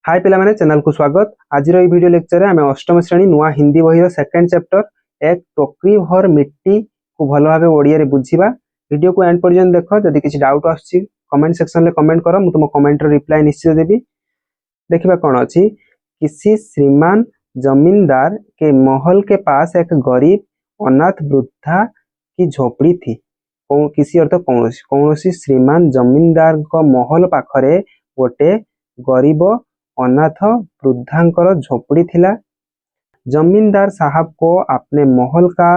हाय पिला माने चैनल को स्वागत। आज वीडियो लेक्चर आम अष्टम श्रेणी नुआ हिंदी बही सेकेंड चैप्टर एक टोकरी भर मिट्टी को भल भाव ओडिया बुझा। वीडियो को एंड पर्यंत देख। जदि किसी डाउट आसछि कमेंट सेक्शन में कमेंट कर, तुम कमेंट रिप्लाई निश्चित देवी। देखिबा कौन अच्छी। किसी श्रीमान जमींदार के महल के पास एक गरीब अनाथ वृद्धा की झोपड़ी थी। किसी अर्थ कौन श्रीमान जमींदार को महल पाखरे गोटे गरीब अनाथ वृद्धांकर झोपड़ी थिला। जमींदार साहब को अपने महल का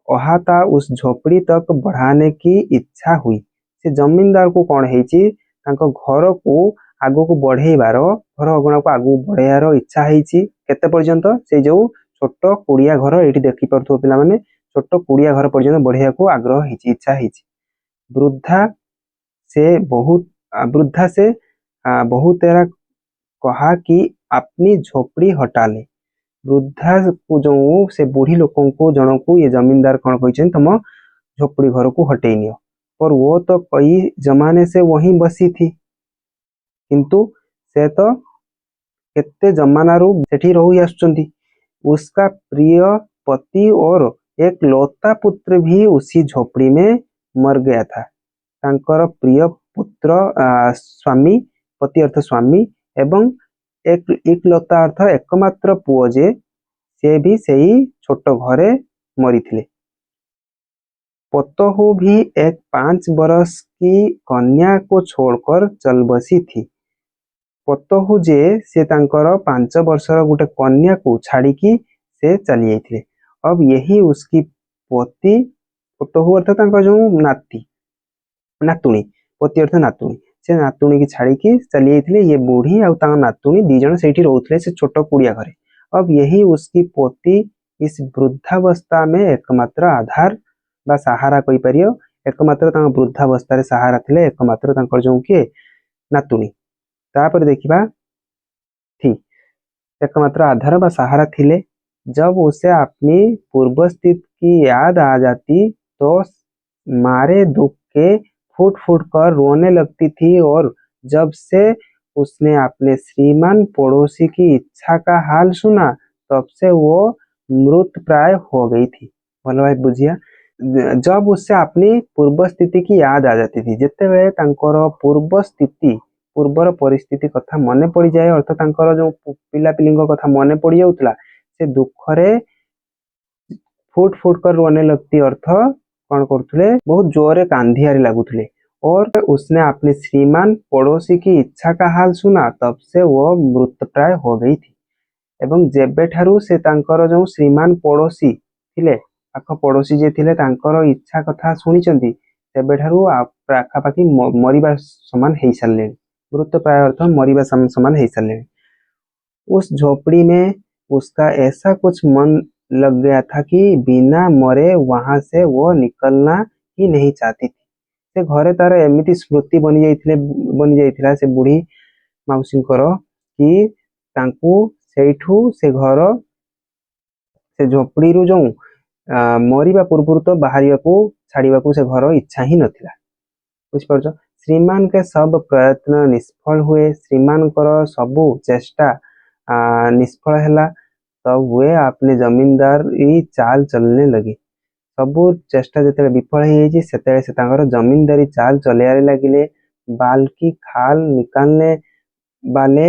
अहाता उस झोपड़ी तक बढ़ाने की इच्छा हुई। से जमींदार को कौन है घर को आगो को बढ़ेबार, घर अगणा को आगो बढ़ेबार इच्छा है। केते पर्यंत से जो छोट कुड़िया घर ये देखी पार्थ्यो पिला माने, छोट कुड़िया घर पर्यंत बढ़िया को आग्रह है, इच्छा है। वृद्धा से बहुत तेरा कहा कि अपनी झोपड़ी हटा ले। वृद्धा को जो से बूढ़ी लोगों को जन को ये जमींदार कौन कहते तुम झोपड़ी घर को हटे नियो। पर वो तो कई जमाने से वहीं बसी थी, किंतु से तो केते जमानारू सेठी रही आसुचंती। उसका प्रिय पति और एक लौता पुत्र भी उसी झोपड़ी में मर गया था। तांकर प्रिय पुत्र स्वामी, पति अर्थ स्वामी, एवं एक लता अर्थ एकमात्र पुओ जे से भी सही छोट घरे मरी थिले। पतहू भी एक 5 बरस की कन्या को छोड़कर चल बसी थी। पतहू जे से तांकर 5 वर्षर गोटे कन्या को छाड़ी की से चली जाइथिले। अब यही उसकी पति, पतहू अर्थ तांकर जो नातुणी, पति अर्थ नातुणी, से नातुणी की छाड़ी की चली जाइथिले। ये बूढ़ी और नातुणी दी जन सेठी रहउथिले से छोट कुड़िया घरे। अब यही उसकी पोती इस वृद्धावस्था में एकमात्र आधार बा सहारा कहि परियो। एकमात्र तांग वृद्धावस्था रे सहारा थिले एकमात्र तांकर जो के नातुणी। तापर देखिबा थी एकमात्र आधार बा सहारा थिले। जब उसे अपनी पूर्व स्थिति की याद आ जाती तो मारे दुख के फूट फूट कर रोने लगती थी। और जब से उसने अपने श्रीमान पड़ोसी की इच्छा का हाल सुना तब से वो मृत प्राय हो गई थी। भलो भाई बुझिया। जब उससे अपनी पूर्व स्थिति की याद आ जाती थी, जिते बेले तांकर पूर्व स्थिति पूर्वर परिस्थिति कथा मने पड़ी जाए, अर्थ तांकर जो पिला पिलिंग कथा मने पड़ी जाउतला, से दुखरे फुट फुट कर रोने लगती। अर्थ कौन करथुले, बहुत जोरे कांधियारी लागुथुले। और उसने अपने श्रीमान पड़ोसी की इच्छा का हाल सुना तब से वो मृत प्राय हो गई थी। एवं जेबे ठारू से तांकर जो श्रीमान पड़ोसी थिले, आख पड़ोसी जे थिले तांकर इच्छा कथा सुनिचंती, तेबे ठारू पाखापाखि मरिबा समान हेई सारले। मृत प्राय अर्थ मरिबा समान हेई सारले। उस झोपड़ी में उसका ऐसा कुछ मन लग गया था कि बिना मरे वहां से वो निकलना ही नहीं चाहती थी। से घरे तार एमिति स्मृति बनी जाइथिला से बुढ़ी माउसींकर कि तांकू सेठू से घर से झोपड़ी रु जो मरिबा पूर्व तो बाहरिया को छाड़िबा को से घर इच्छा ही नथिला। बुझिपारछ। श्रीमान के सब प्रयत्न निष्फल हुए। श्रीमान कर सबु चेष्टा निष्फल हैला। तब वे अपने जमींदार चाल चलने लगे। सबू चेष्टा जिते विफल हो जमींदारी चाल चलियारे लगिले। बाल की खाल निकालने वाले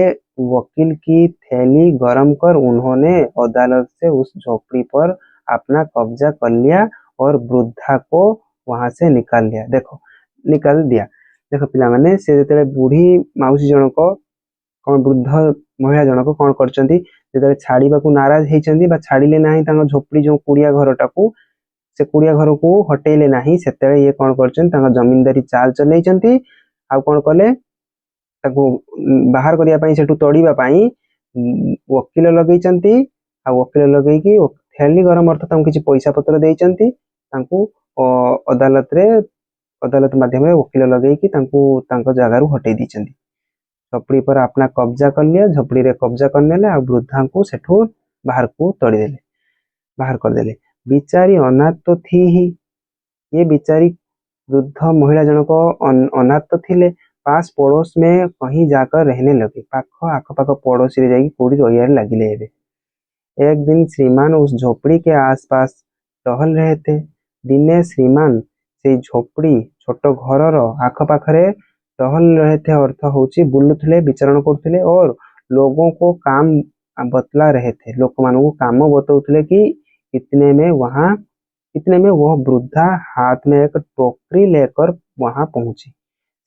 वकील की थैली गरम कर उन्होंने अदालत से उस झोपड़ी पर अपना कब्जा कर लिया और वृद्धा को वहां से निकाल दिया। देखो पिला माने से जेते बूढ़ी माउसी जनक कौन वृद्ध महिला जनक कौन करचंती, जेते छाड़ीबा को नाराज हेचंती बा छाड़िले नाही तांग झोपड़ी जो कुड़िया घरटा को, से कुड़िया घर को हटेले नाही, सेते ये कौन करचंती तांग जमींदारी चाल चलैचंती। आ कौन कले ताको बाहर करिया पई सेटू तोड़ीबा पई वकील लगैचंती। आ वकील लगैकी थैली गरम अर्थ तांको किछि पैसा पत्र देइचंती। तांको अदालत माध्यम वकील लगैकी तांको तांको जगह रु हटै दिचंती। झोपड़ी पर अपना कब्जा कर लिया। झोपड़ी रे कब्जा करनेले आ वृद्धा को सेठू बाहर को तोड़ी देले, बाहर कर देले। बिचारी अनाथ तो थी ही। ये बिचारी वृद्ध महिला जनक अनाथ तो थिले पास पड़ोस में कहीं जाकर रहने लगे। पाख आखपाख पड़ोसी रे जाइए कोड़ी रही लगिले एबे। एक दिन श्रीमान उस झोपड़ी के आसपास टहल रहे थे। दिने श्रीमान से झोपड़ी छोट घर आखपाखरे टहल रहे थे, अर्थ होची बुलुथले विचरण करथले और लोगों को काम बतला रहे थे। लोक मान को काम बतौथले कि इतने में वह वृद्धा हाथ में एक टोकरी लेकर वहां पहुंची।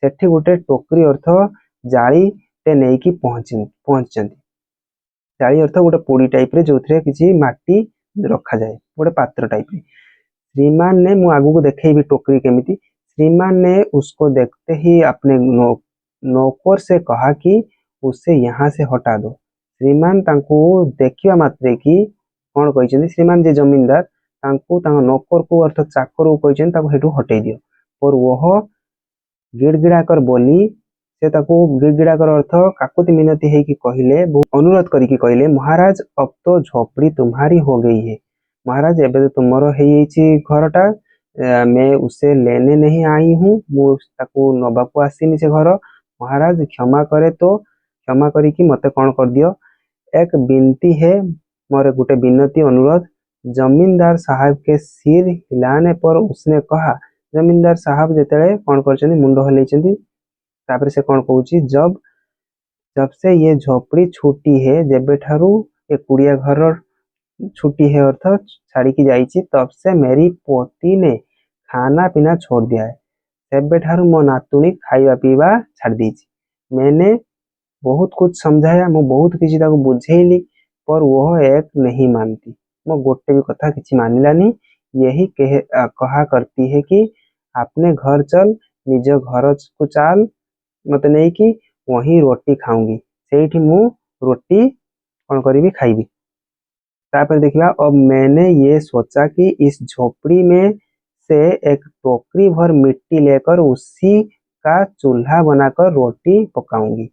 सेठी गोटे टोकरी अर्थ जाली टे नहीं कि पहुंचती। जाली अर्थ गोटे पोड़ी टाइप रे जो किसी माटी रखा जाए, गोटे पात्र टाइप रे। श्रीमान ने मु आगू को देखेबी टोकरी केमिति। श्रीमान ने उसको देखते ही अपने नौकर से कहा कि उसे यहाँ से हटा दो। श्रीमान तांको देखिया मात्रे कि कौन कहते श्रीमान जे जमींदार तांको नौकर को अर्थ चाकर को कहते ताको हेठू हटै दियो। और वह गिड़गिड़ा कर बोली, से ताको गिड़गिड़ा कर अर्थ काकुति मिनती है कि कहले, अनुरोध करिकी कहले, महाराज अब तो झोपड़ी तुम्हारी हो गई है। महाराज एबे तो तुमरो है घरटा, मैं उसे लेने नहीं आई हूँ, मुझको नबाकू आसीनी से घर। महाराज क्षमा करे तो क्षमा करी कि मते कौन कर दियो। एक बिनती है, मोर गुटे बिनती अनुरोध। जमींदार साहब के सिर हिलाने पर उसने कहा, जमींदार साहब जेते कौन कर मुंड हलैछंती। तापरे से कौन कहूची, जब से ये झोपड़ी छूटी है, जेबे ठारू ये कुड़िया घर छुट्टी है अर्थ छाड़ी की जाइची, तब से मेरी पोती ने खाना पीना छोड़ दिया है। सेबे ठारू मो नातुणी खाइबा पीवा छाड़ दीची। मैंने बहुत कुछ समझाया, मो बहुत किसी ताको बुझेली, पर वह एक नहीं मानती। मो गोटे भी कथा किसी मानिलानी। यही कहा करती है कि अपने घर चल, निज घर को चाल, मत नहीं कि वही रोटी खाऊंगी, सेठी मु रोटी कौन करी खाइबी। तापर देखिए, अब मैंने ये सोचा कि इस झोपड़ी में से एक टोकरी भर मिट्टी लेकर उसी का चूल्हा बनाकर रोटी पकाऊंगी।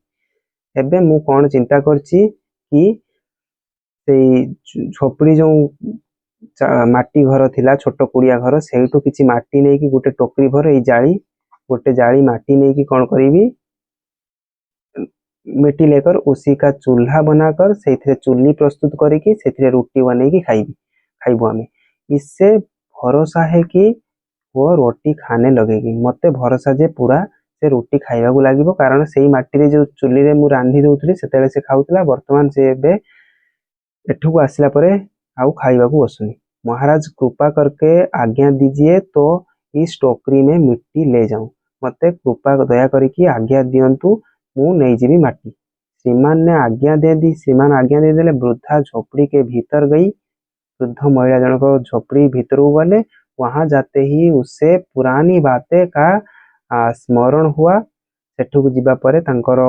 एबे मु कौन चिंता करची कि झोपड़ी जो माटी घर थिला, छोट कुड़िया घर, सेठू किसी माटी नहीं कि गोटे टोकरी भर गोटे जाली माटी नहीं कि कौन करी मिट्टी लेकर उसी का चूल्हा बनाकर से चुल्ली प्रस्तुत करी से रोटी बने की खाइबू आमे। इससे भरोसा है कि वो रोटी खाने लगेगी। मते भरोसा जे पूरा से रोटी खाइबा को लागिबो, कारण से माटी रे जो चुल्ली रे मु रांधी दउथली सेतेले से खाउतला, वर्तमान से एबे एठू को आसिला परे आउ खाइबा को बसुनी। महाराज कृपा करके आज्ञा दीजिए तो इस टोकरी में मिट्टी ले जाऊं। मते कृपा दया करिकी आज्ञा दियंतु, मु नहीं जीवी माटी। श्रीमान ने आज्ञा दे दी। श्रीमान आज्ञा दे देले। वृद्धा झोपड़ी के भीतर गई। वृद्ध महिला जनक झोपड़ी भीतर को गले। वहां जाते ही उससे पुरानी बातें का स्मरण हुआ। सेठू जीवा परे तांकर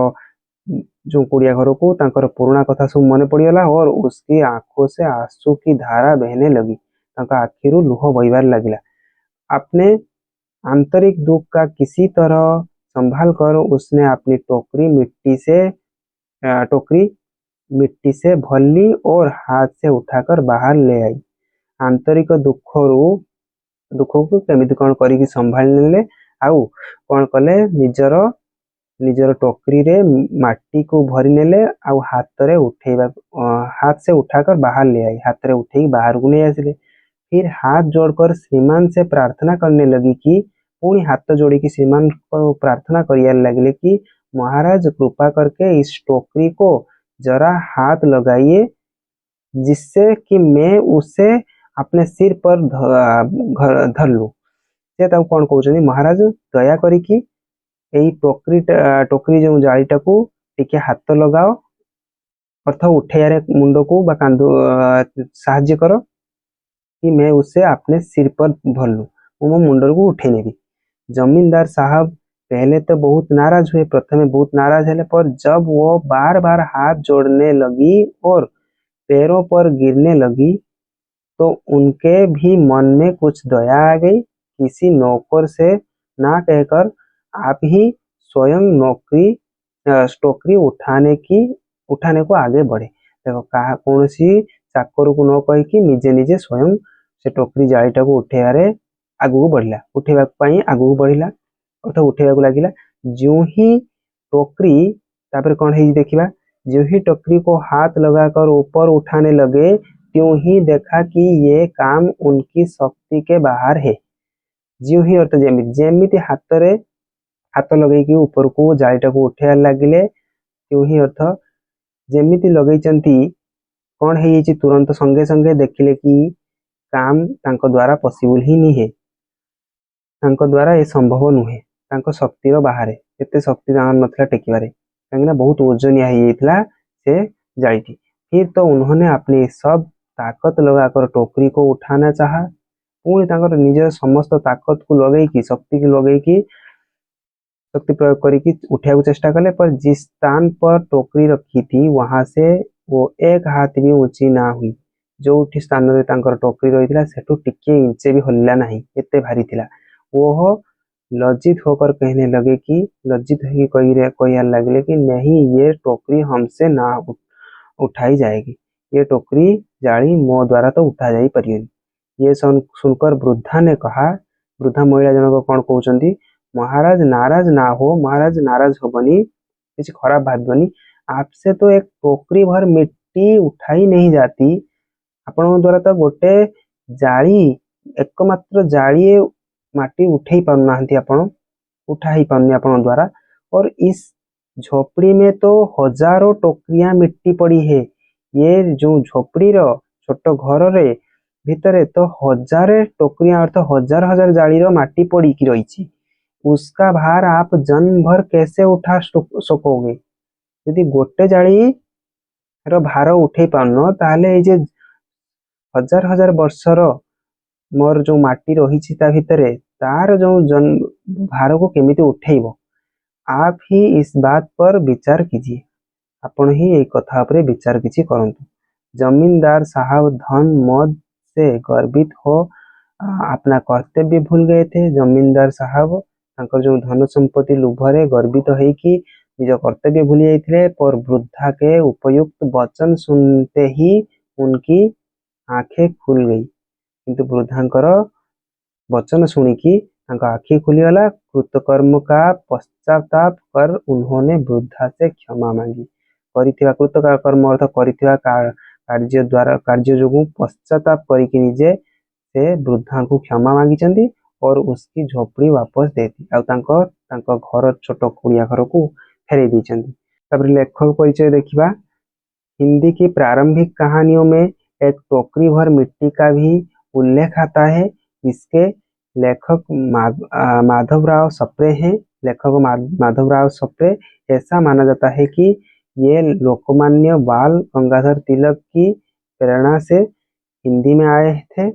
जो कुड़िया घर को तांकर पुराना कथा सब मन पड़गला और उसकी आंखों से आंसू की धारा बहने लगी। तांका आखिरु लुह बहिबार लगिला। अपने आंतरिक दुख का किसी तरह संभाल कर उसने अपनी टोकरी मिट्टी से भरली और हाथ से उठाकर बाहर ले आई। आंतरिक दुख को केमिति कौन करी संभाल नेले, आउ कौन कले, निजर टोकरी रे माटी को भरी नेले, आउ हाथ से उठाकर बाहर ले आई। हाथ रे उठे बाहर को ले आसिले। फिर हाथ जोड़कर श्रीमान से प्रार्थना करने लगी कि पुणी हाथ जोड़ी की श्रीमान को प्रार्थना करिया लगे कि महाराज कृपा करके इस टोकरी को जरा हाथ लगाइए, जिससे कि मैं उसे अपने सिर पर धर लूं। से कौन कहते महाराज दया करिकी एई टोकरी जो जालीटा को टिके हाथ लगाओ, अर्थ उठेयारे मुंड को बा कांधु साहाଯ୍य करो कि मैं उसे अपने सिर पर भर लूं, मो मुंडर को उठे नेबी। जमींदार साहब पहले तो बहुत नाराज हुए, प्रथमे बहुत नाराज है, पर जब वो बार बार हाथ जोड़ने लगी और पैरों पर गिरने लगी तो उनके भी मन में कुछ दया आ गई। किसी नौकर से ना कहकर आप ही स्वयं टोकरी उठाने को आगे बढ़े। देखो कहा कौन सी चाकर को न कहीकि निजे निजे स्वयं से टोकरी जालीटा को उठेबारे आगू बढ़ला, उठेबा आगू बढ़ला, अर्थात उठेबा लगिला। जो ही टोकरी तापर कौन है देखिबा। जो ही टोकरी को हाथ लगाकर ऊपर उठाने लगे त्यों ही देखा कि ये काम उनकी शक्ति के बाहर है। ज्यों ही अर्थ जेमिति हाथ लगे ऊपर को जालीटा को उठेबार लगिले त्यों ही अर्थ जेमिति लगेइचंती कौन है तुरंत संगे संगे देखिले कि काम तांको द्वारा पॉसिबल ही नहीं है, तांको द्वारा ये संभव नुहे, तांको शक्तिर बाहर एते शक्ति नथिला टेकिबारे कहीं बहुत ओजनिया है से जालीटी। फिर तो उन्होंने अपनी सब ताकत लगाकर टोकरी को उठाना चाहा। पुणी तांकर निजर समस्त ताकत को लगेगी शक्ति को लगेगी शक्ति प्रयोग करके उठा चेष्टा कले, पर जिस स्थान पर टोकरी रखी थी वहां से वो एक हाथ भी ऊंची ना हुई। जो स्थान रे तांकर टोकरी रही सेठू टिके इंचे भी हल्ला नहीं, एते भारी थिला। वो लज्जित होकर कहने लगे कि लज्जित कहने लगे कि नहीं, ये टोकरी हमसे ना उठाई जाएगी, ये टोकरी जाली मो द्वारा तो उठा जाई परियोनी। ये सुनकर वृद्धा ने कहा, वृद्धा महिला जनक कौन कहते, महाराज नाराज ना हो, महाराज नाराज होबनी, किसी खराब भाबनी, आपसे तो एक टोकरी भर मिट्टी उठाई नहीं जाती, आपण द्वारा तो गोटे जाली एकमात्र जाली माटी उठे पाना आपण उठा ही पानी आपण द्वारा, और इस झोपड़ी में तो हजारों टोकरियां मिट्टी पड़ी है। ये जो झोपड़ी रो छोट घर रे भितरे तो हजारे टोकरियां अर्थ हजार हजार जाली रो माटी पड़ी की रही, उसका भार आप जन्म भर कैसे उठा सकोगे। यदि गोटे जाली रो भार उठे पान ताले ये हजार हजार वर्षर मोर जो माटी रही भितरे तार जो भार को केमिति उठेइबो। आप ही इस बात पर विचार कीजिए, आपण ही एक कथा पर विचार किछि करंतु। जमींदार साहब धन मद से गर्वित हो अपना कर्तव्य भूल गए थे। जमींदार साहब तांकर जो धन संपत्ति लोभरे गर्वित है कि निज कर्तव्य भूल जाइथिले, पर वृद्धा के उपयुक्त वचन सुनते ही उनकी आंखें खुल गई। किंतु वृद्धांकर वचन सुनिकी आखि खुलीगला। कृतकर्म का पश्चाताप कर उन्होंने वृद्धा से क्षमा मांगी। कृतकर्म अर्थ कार्य द्वारा कार्य जो पश्चाताप करके निजे से वृद्धा को क्षमा मांगी और उसकी झोपड़ी वापस देती घर छोट कुड़िया घर को फेरे दी। लेखक परिचय देखिबा। हिंदी की प्रारंभिक कहानियों में एक टोकरी भर मिट्टी का भी उल्लेख आता है। इसके लेखक माधवराव सप्रे हैं। लेखक माधवराव सप्रे। ऐसा माना जाता है कि ये लोकमान्य बाल गंगाधर तिलक की प्रेरणा से हिंदी में आए थे।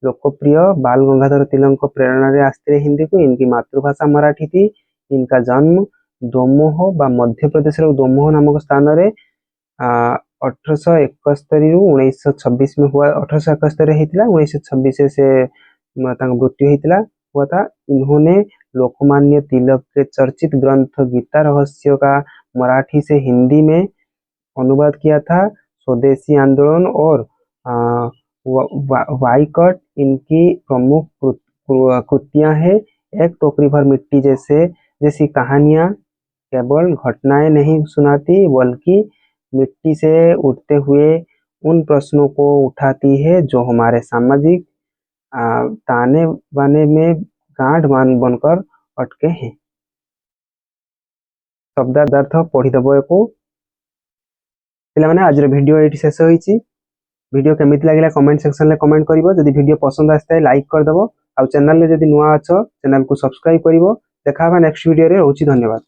लोकप्रिय बाल गंगाधर तिलक को प्रेरणा रे आस्ते हिंदी को। इनकी मातृभाषा मराठी थी। इनका जन्म दोमोह व मध्य प्रदेश दोमोह नामक स्थान रे 1871 रु 1926 में हुआ। 1871 होता 1926 से मृत्यु हुआ था। इन्होंने लोकमान्य तिलक के चर्चित ग्रंथ गीता रहस्य का मराठी से हिंदी में अनुवाद किया था। स्वदेशी आंदोलन और वाइकट इनकी प्रमुख कृतियां हैं। एक टोकरी भर मिट्टी जैसी कहानियां केवल घटनाएं नहीं सुनाती, बल्कि मिट्टी से उठते हुए उन प्रश्नों को उठाती है जो हमारे सामाजिक ताने बाने में गांठ बनकर अटके हैं। शब्दार्थ पढ़ीदेव को पिलाने। आज वीडियो ये शेष होइछि। वीडियो केमिति लागिला कमेंट सेक्शन में कमेंट करिवो। जदि वीडियो पसंद आस्ताय लाइक कर देबो। आ चैनल रे जदि नुआ अछ चैनल को सब्सक्राइब करिवो। देखा नेक्स्ट वीडियो रे। होछि धन्यवाद।